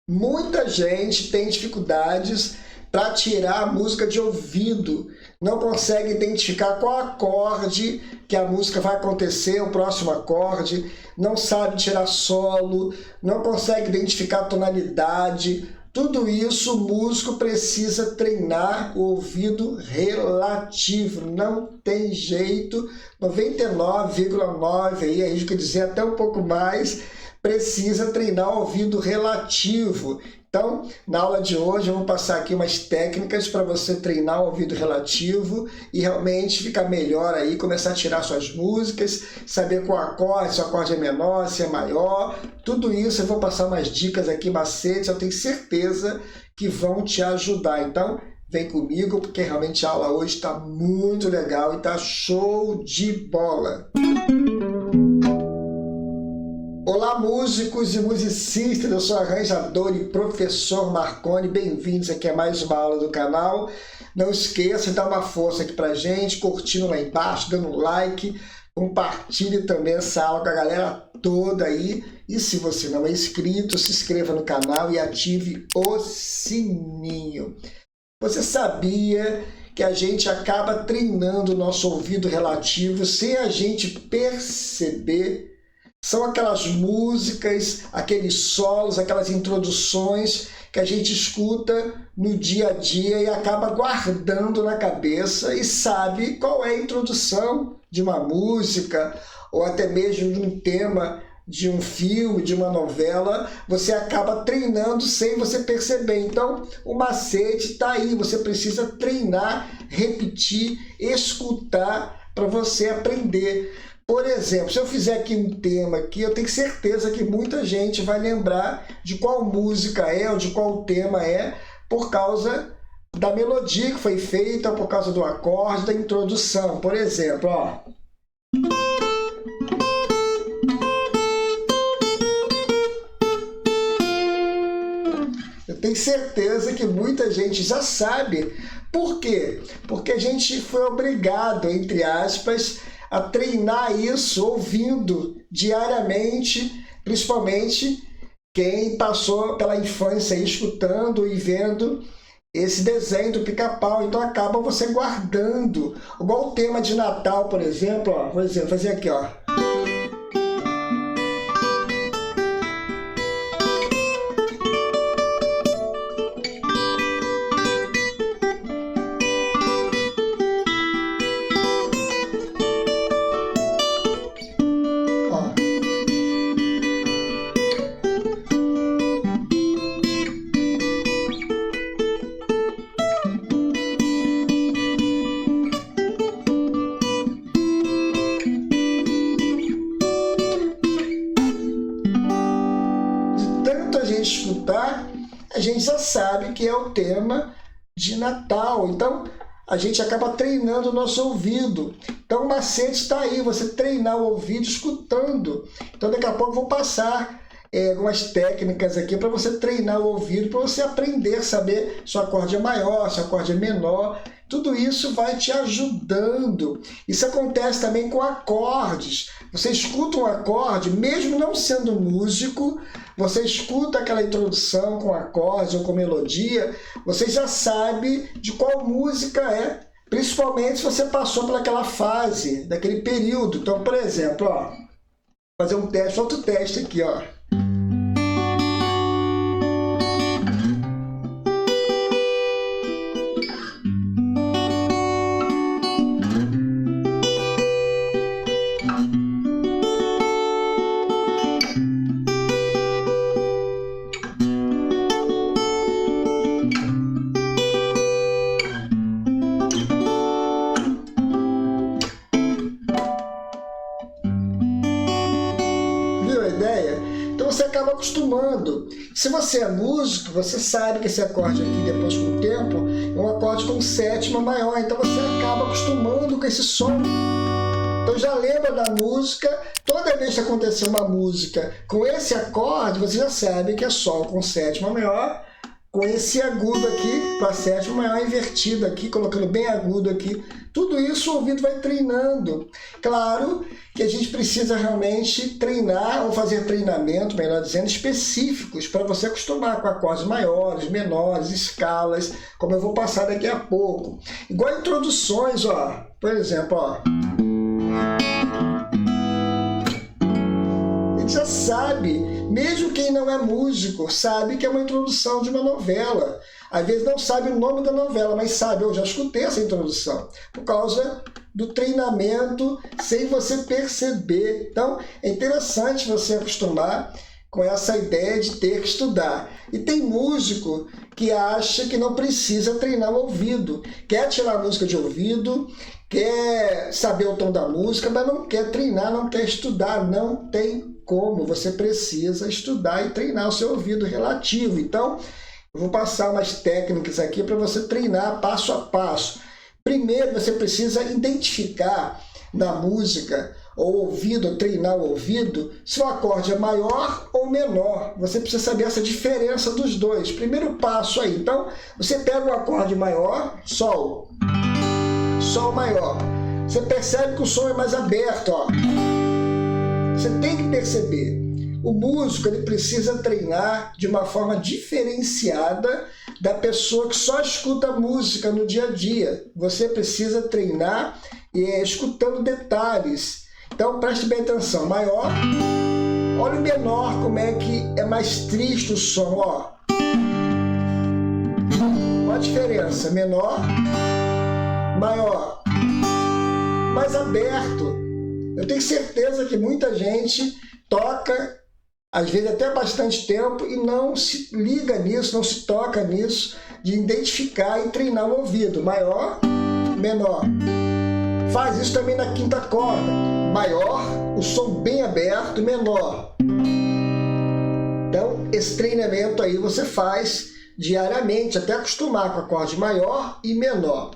Muita gente tem dificuldades para tirar a música de ouvido, não consegue identificar qual acorde que a música vai acontecer, o próximo acorde, não sabe tirar solo, não consegue identificar a tonalidade. Tudo isso o músico precisa treinar o ouvido relativo, não tem jeito, 99,9%, aí arrisco dizer até um pouco mais, precisa treinar o ouvido relativo. Então, na aula de hoje eu vou passar aqui umas técnicas para você treinar o ouvido relativo e realmente ficar melhor aí, começar a tirar suas músicas, saber qual acorde, se o acorde é menor, se é maior. Tudo isso eu vou passar umas dicas aqui, macetes, eu tenho certeza que vão te ajudar. Então, vem comigo, porque realmente a aula hoje está muito legal e está show de bola. Olá, músicos e musicistas, eu sou arranjador e professor Marconi, bem-vindos aqui a mais uma aula do canal. Não esqueça de dar uma força aqui pra gente, curtindo lá embaixo, dando um like, compartilhe também essa aula com a galera toda aí. E se você não é inscrito, se inscreva no canal e ative o sininho. Você sabia que a gente acaba treinando o nosso ouvido relativo sem a gente perceber? São aquelas músicas, aqueles solos, aquelas introduções que a gente escuta no dia a dia e acaba guardando na cabeça e sabe qual é a introdução de uma música ou até mesmo de um tema de um filme, de uma novela. Você acaba treinando sem você perceber. Então, o macete está aí. Você precisa treinar, repetir, escutar para você aprender. Por exemplo, se eu fizer aqui um tema aqui, eu tenho certeza que muita gente vai lembrar de qual música é ou de qual tema é por causa da melodia que foi feita, por causa do acorde, da introdução. Por exemplo, ó. Eu tenho certeza que muita gente já sabe. Por quê? Porque a gente foi obrigado, entre aspas, a treinar isso ouvindo diariamente, principalmente quem passou pela infância aí, escutando e vendo esse desenho do Pica-Pau. Então acaba você guardando. Igual o tema de Natal, por exemplo, ó, por exemplo, fazer aqui, ó. Escutar, a gente já sabe que é o tema de Natal. Então, a gente acaba treinando o nosso ouvido. Então, o macete está aí, você treinar o ouvido escutando. Então, daqui a pouco eu vou passar algumas técnicas aqui para você treinar o ouvido, para você aprender a saber se o acorde é maior, se o acorde é menor. Tudo isso vai te ajudando. Isso acontece também com acordes. Você escuta um acorde, mesmo não sendo músico, você escuta aquela introdução com acorde ou com melodia, você já sabe de qual música é, principalmente se você passou por aquela fase, daquele período. Então, por exemplo, ó, fazer um teste, outro teste aqui, ó. Então você acaba acostumando. Se você é músico, você sabe que esse acorde aqui, depois com o tempo, é um acorde com sétima maior. Então você acaba acostumando com esse som. Então já lembra da música, toda vez que acontecer uma música com esse acorde, você já sabe que é Sol com sétima maior, com esse agudo aqui, com a sétima maior invertida aqui, colocando bem agudo aqui. Tudo isso o ouvido vai treinando. Claro que a gente precisa realmente treinar, ou fazer treinamento, melhor dizendo, específicos para você acostumar com acordes maiores, menores, escalas, como eu vou passar daqui a pouco. Igual introduções, ó. Por exemplo, ó. Já sabe, mesmo quem não é músico, sabe que é uma introdução de uma novela. Às vezes não sabe o nome da novela, mas sabe, eu já escutei essa introdução, por causa do treinamento, sem você perceber. Então, é interessante você acostumar com essa ideia de ter que estudar. E tem músico que acha que não precisa treinar o ouvido, quer tirar a música de ouvido, quer saber o tom da música, mas não quer treinar, não quer estudar, não tem como. Você precisa estudar e treinar o seu ouvido relativo. Então, eu vou passar umas técnicas aqui para você treinar passo a passo. Primeiro, você precisa identificar na música, ou ouvido, treinar o ouvido, se o acorde é maior ou menor. Você precisa saber essa diferença dos dois. Primeiro passo aí. Então, você pega um acorde maior, Sol. Sol maior. Você percebe que o som é mais aberto, ó. Você tem que perceber. O músico ele precisa treinar de uma forma diferenciada da pessoa que só escuta música no dia a dia. Você precisa treinar escutando detalhes. Então preste bem atenção. Maior. Olha o menor, como é que é mais triste o som, ó. Olha a diferença. Menor, maior, mais aberto. Eu tenho certeza que muita gente toca, às vezes até bastante tempo, e não se liga nisso, não se toca nisso, de identificar e treinar o ouvido. Maior, menor. Faz isso também na quinta corda. Maior, o som bem aberto, menor. Então, esse treinamento aí você faz diariamente, até acostumar com acorde maior e menor.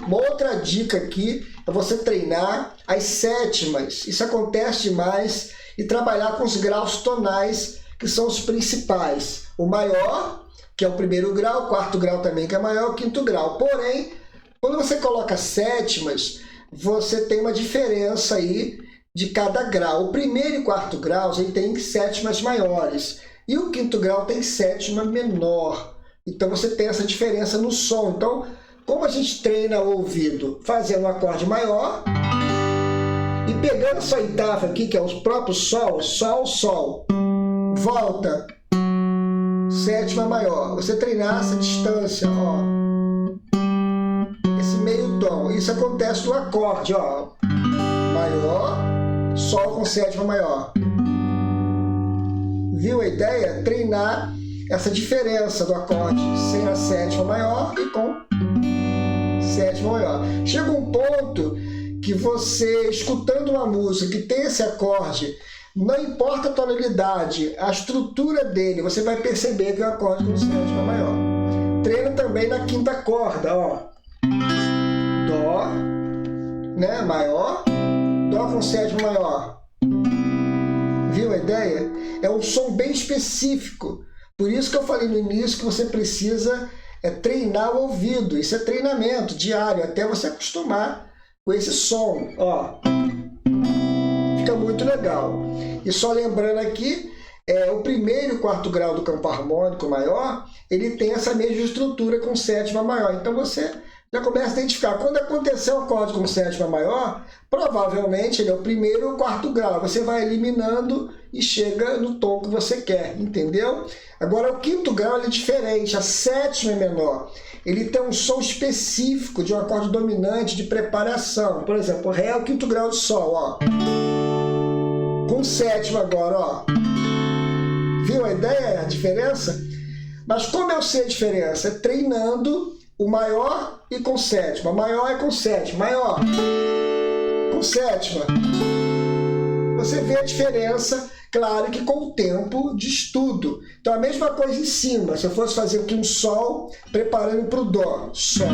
Uma outra dica aqui é você treinar as sétimas. Isso acontece demais, e trabalhar com os graus tonais, que são os principais. O maior, que é o primeiro grau, o quarto grau também, que é maior, o quinto grau. Porém, quando você coloca sétimas, você tem uma diferença aí de cada grau. O primeiro e quarto graus ele tem sétimas maiores, e o quinto grau tem sétima menor. Então você tem essa diferença no som. Então, como a gente treina o ouvido? Fazendo um acorde maior e pegando essa oitava aqui, que é o próprio Sol, Sol, Sol, volta, sétima maior. Você treinar essa distância, ó, esse meio tom. Isso acontece no acorde, ó, maior, Sol com sétima maior. Viu a ideia? Treinar essa diferença do acorde sem a sétima maior e com sétima maior. Chega um ponto que você, escutando uma música que tem esse acorde, não importa a tonalidade, a estrutura dele, você vai perceber que é um acorde com sétima maior. Treina também na quinta corda, ó. Dó, né, maior, Dó com sétima maior. Viu a ideia? É um som bem específico. Por isso que eu falei no início que você precisa treinar o ouvido. Isso é treinamento diário, até você acostumar com esse som. Ó, fica muito legal. E só lembrando aqui, o primeiro e quarto grau do campo harmônico maior, ele tem essa mesma estrutura com sétima maior. Então você já começa a identificar. Quando acontecer um acorde com sétima maior, provavelmente ele é o primeiro ou quarto grau. Você vai eliminando e chega no tom que você quer, entendeu? Agora, o quinto grau ele é diferente, a sétima é menor. Ele tem um som específico de um acorde dominante de preparação. Por exemplo, Ré é o quinto grau de Sol, ó. Com sétima agora, ó. Viu a ideia, a diferença? Mas como eu sei a diferença? É treinando o maior e com sétima. Maior é com sétima. Maior com sétima. Você vê a diferença, claro que com o tempo de estudo. Então a mesma coisa em cima. Se eu fosse fazer aqui um Sol, preparando para o Dó. Sol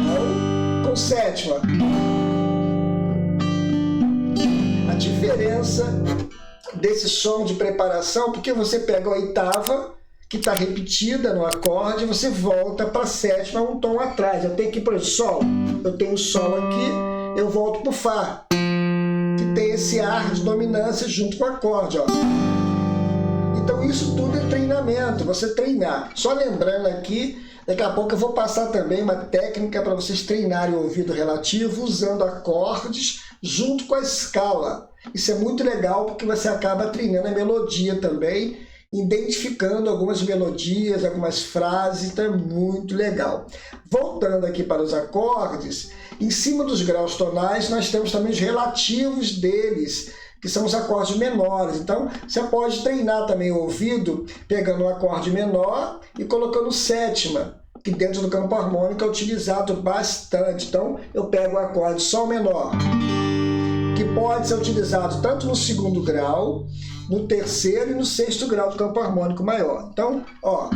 com sétima. A diferença desse som de preparação, porque você pega a oitava, que está repetida no acorde, você volta para a sétima um tom atrás. Eu tenho aqui, por exemplo, Sol. Eu tenho Sol aqui, eu volto para o Fá, que tem esse ar de dominância junto com o acorde. Ó. Então isso tudo é treinamento, você treinar. Só lembrando aqui, daqui a pouco eu vou passar também uma técnica para vocês treinarem o ouvido relativo usando acordes junto com a escala. Isso é muito legal porque você acaba treinando a melodia também, identificando algumas melodias, algumas frases, então é muito legal. Voltando aqui para os acordes, em cima dos graus tonais nós temos também os relativos deles, que são os acordes menores. Então você pode treinar também o ouvido pegando um acorde menor e colocando sétima, que dentro do campo harmônico é utilizado bastante. Então eu pego o acorde Sol menor, que pode ser utilizado tanto no segundo grau, no terceiro e no sexto grau do campo harmônico maior. Então, ó,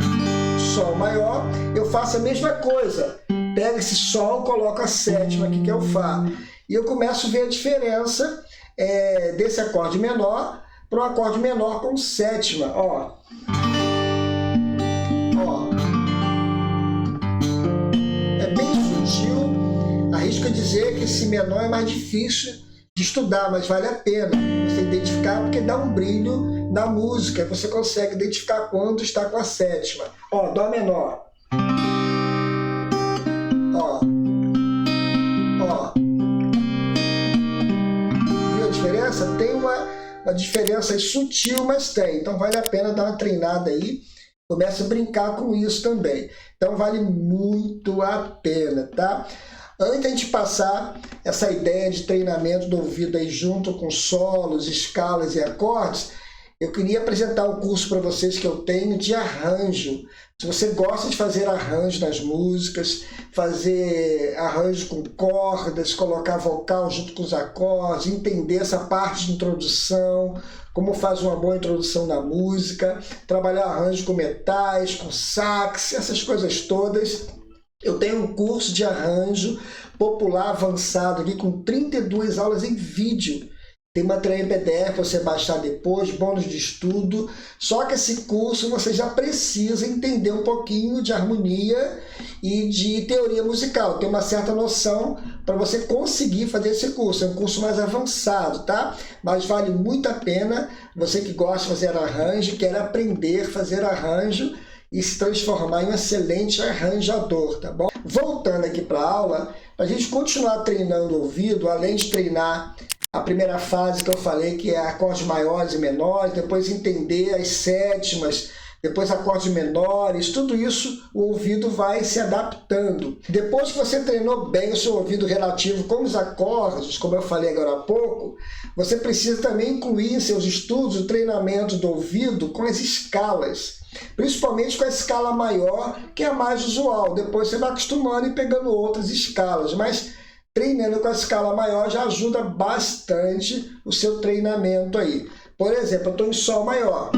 Sol maior, eu faço a mesma coisa. Pego esse Sol, coloco a sétima aqui, que é o Fá. E eu começo a ver a diferença desse acorde menor para um acorde menor com sétima. Ó. Ó. É bem sutil. Arrisco a dizer que esse menor é mais difícil de estudar, mas vale a pena você identificar, porque dá um brilho na música, você consegue identificar quando está com a sétima. Ó, Dó menor. Ó. Ó. Viu a diferença? Tem uma diferença aí sutil, mas tem. Então vale a pena dar uma treinada aí. Começa a brincar com isso também. Então vale muito a pena, tá? Antes de a gente passar essa ideia de treinamento do ouvido aí junto com solos, escalas e acordes, eu queria apresentar um curso para vocês que eu tenho de arranjo. Se você gosta de fazer arranjo nas músicas, fazer arranjo com cordas, colocar vocal junto com os acordes, entender essa parte de introdução, como faz uma boa introdução na música, trabalhar arranjo com metais, com sax, essas coisas todas. Eu tenho um curso de arranjo popular avançado aqui com 32 aulas em vídeo. Tem material em PDF para você baixar depois, bônus de estudo. Só que esse curso você já precisa entender um pouquinho de harmonia e de teoria musical. Tem uma certa noção para você conseguir fazer esse curso. É um curso mais avançado, tá? Mas vale muito a pena. Você que gosta de fazer arranjo, quer aprender a fazer arranjo e se transformar em um excelente arranjador, tá bom? Voltando aqui para a aula, para a gente continuar treinando o ouvido, além de treinar a primeira fase que eu falei, que é acordes maiores e menores, depois entender as sétimas, depois acordes menores, tudo isso o ouvido vai se adaptando. Depois que você treinou bem o seu ouvido relativo com os acordes, como eu falei agora há pouco, você precisa também incluir em seus estudos o treinamento do ouvido com as escalas. Principalmente com a escala maior, que é a mais usual. Depois você vai acostumando e pegando outras escalas, mas treinando com a escala maior já ajuda bastante o seu treinamento aí. Por exemplo, eu estou em Sol maior.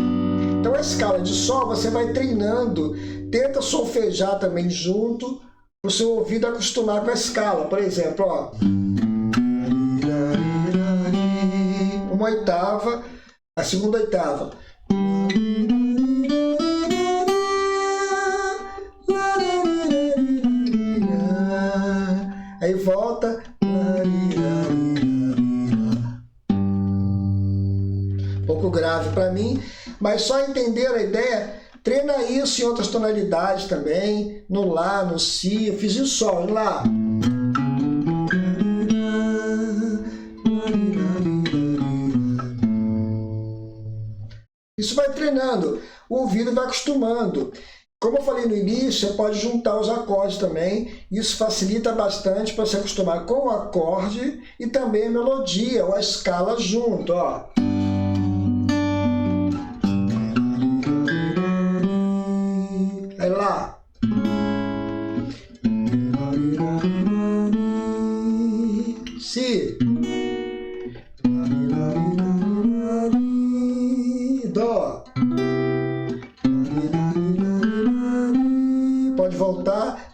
Então a escala de Sol você vai treinando, tenta solfejar também junto, para o seu ouvido acostumar com a escala. Por exemplo, ó, uma oitava, a segunda oitava. Aí volta. Um pouco grave para mim, mas só entender a ideia, treina isso em outras tonalidades também, no Lá, no Si, eu fiz em Sol, em Lá. Isso vai treinando, o ouvido vai acostumando. Como eu falei no início, você pode juntar os acordes também, isso facilita bastante para se acostumar com o acorde e também a melodia ou a escala junto, ó. Aí Lá. Si. Dó. Pode voltar.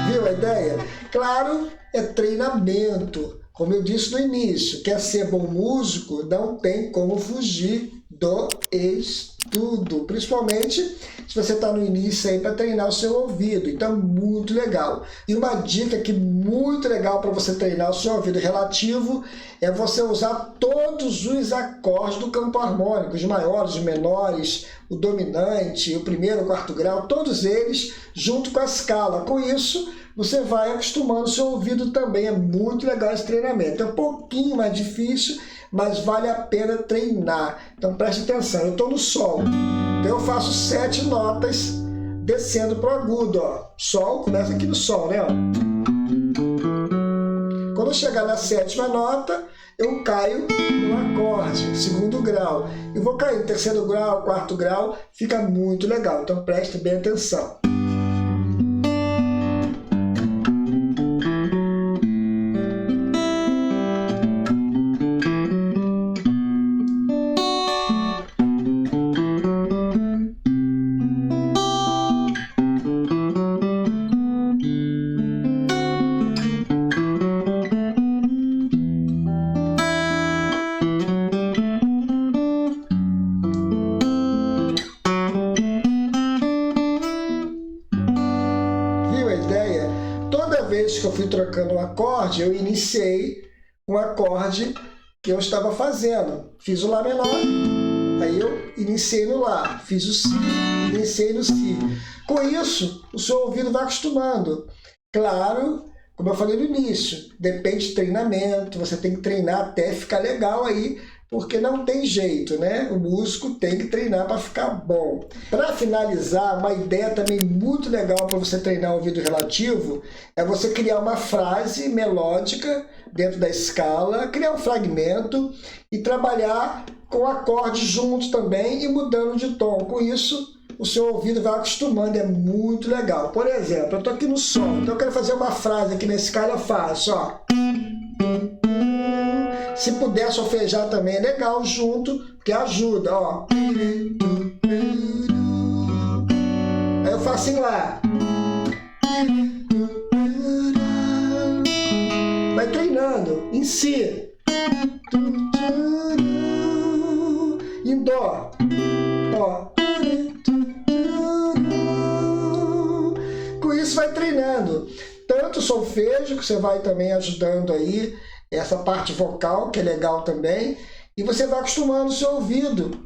Viu a ideia? Claro, é treinamento. Como eu disse no início, quer ser bom músico, não tem como fugir do estudo, principalmente se você está no início aí para treinar o seu ouvido. Então, muito legal. E uma dica que muito legal para você treinar o seu ouvido relativo é você usar todos os acordes do campo harmônico, os maiores, os menores, o dominante, o primeiro, o quarto grau, todos eles junto com a escala. Com isso, você vai acostumando o seu ouvido também. É muito legal esse treinamento. É um pouquinho mais difícil, mas vale a pena treinar. Então preste atenção, eu estou no sol, então eu faço 7 notas descendo para o agudo. Ó. Sol, começa aqui no sol, né? Ó. Quando eu chegar na 7ª nota, eu caio no acorde, 2º grau. E vou cair no 3º grau, 4º grau, fica muito legal. Então preste bem atenção. Toda vez que eu fui trocando um acorde, eu iniciei um acorde que eu estava fazendo. Fiz o Lá menor, aí eu iniciei no Lá, fiz o Si, iniciei no Si. Com isso, o seu ouvido vai acostumando. Claro, como eu falei no início, depende de treinamento, você tem que treinar até ficar legal aí, porque não tem jeito, né? O músico tem que treinar para ficar bom. Para finalizar, uma ideia também muito legal para você treinar o ouvido relativo é você criar uma frase melódica dentro da escala, criar um fragmento e trabalhar com acordes juntos também e mudando de tom. Com isso, o seu ouvido vai acostumando, é muito legal. Por exemplo, eu estou aqui no Sol, então eu quero fazer uma frase aqui na escala, eu faço, ó. Se puder solfejar também é legal junto, porque ajuda, ó. Aí eu faço em Lá. Vai treinando. Em Si. Em Dó. Ó. Com isso vai treinando. Tanto o solfejo, que você vai também ajudando aí, essa parte vocal, que é legal também, e você vai acostumando o seu ouvido.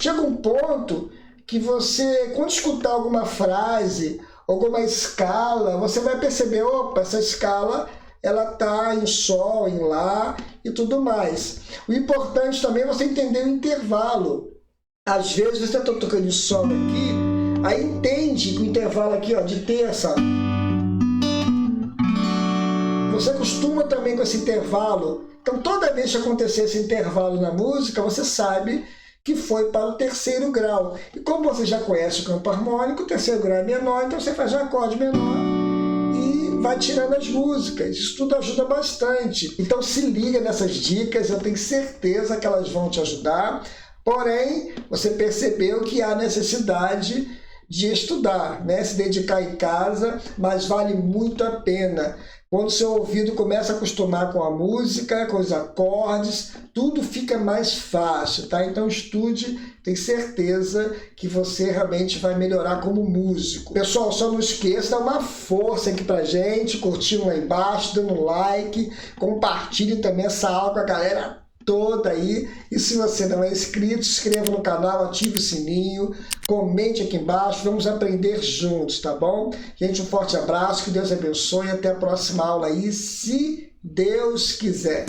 Chega um ponto que você, quando escutar alguma frase, alguma escala, você vai perceber, opa, essa escala ela está em Sol, em Lá e tudo mais. O importante também é você entender o intervalo. Às vezes você está tocando em Sol aqui, aí entende o intervalo aqui, ó, de terça. Você acostuma também com esse intervalo. Então, toda vez que acontecer esse intervalo na música, você sabe que foi para o 3º grau. E como você já conhece o campo harmônico, o 3º grau é menor, então você faz um acorde menor e vai tirando as músicas. Isso tudo ajuda bastante. Então, se liga nessas dicas, eu tenho certeza que elas vão te ajudar. Porém, você percebeu que há necessidade de estudar, né? Se dedicar em casa, mas vale muito a pena. Quando o seu ouvido começa a acostumar com a música, com os acordes, tudo fica mais fácil, tá? Então estude, tenho certeza que você realmente vai melhorar como músico. Pessoal, só não esqueça, dá uma força aqui pra gente, curtindo lá embaixo, dando like, compartilhe também essa aula com a galera toda aí. E se você não é inscrito, se inscreva no canal, ative o sininho, comente aqui embaixo, vamos aprender juntos, tá bom? Gente, um forte abraço, que Deus abençoe e até a próxima aula aí, se Deus quiser.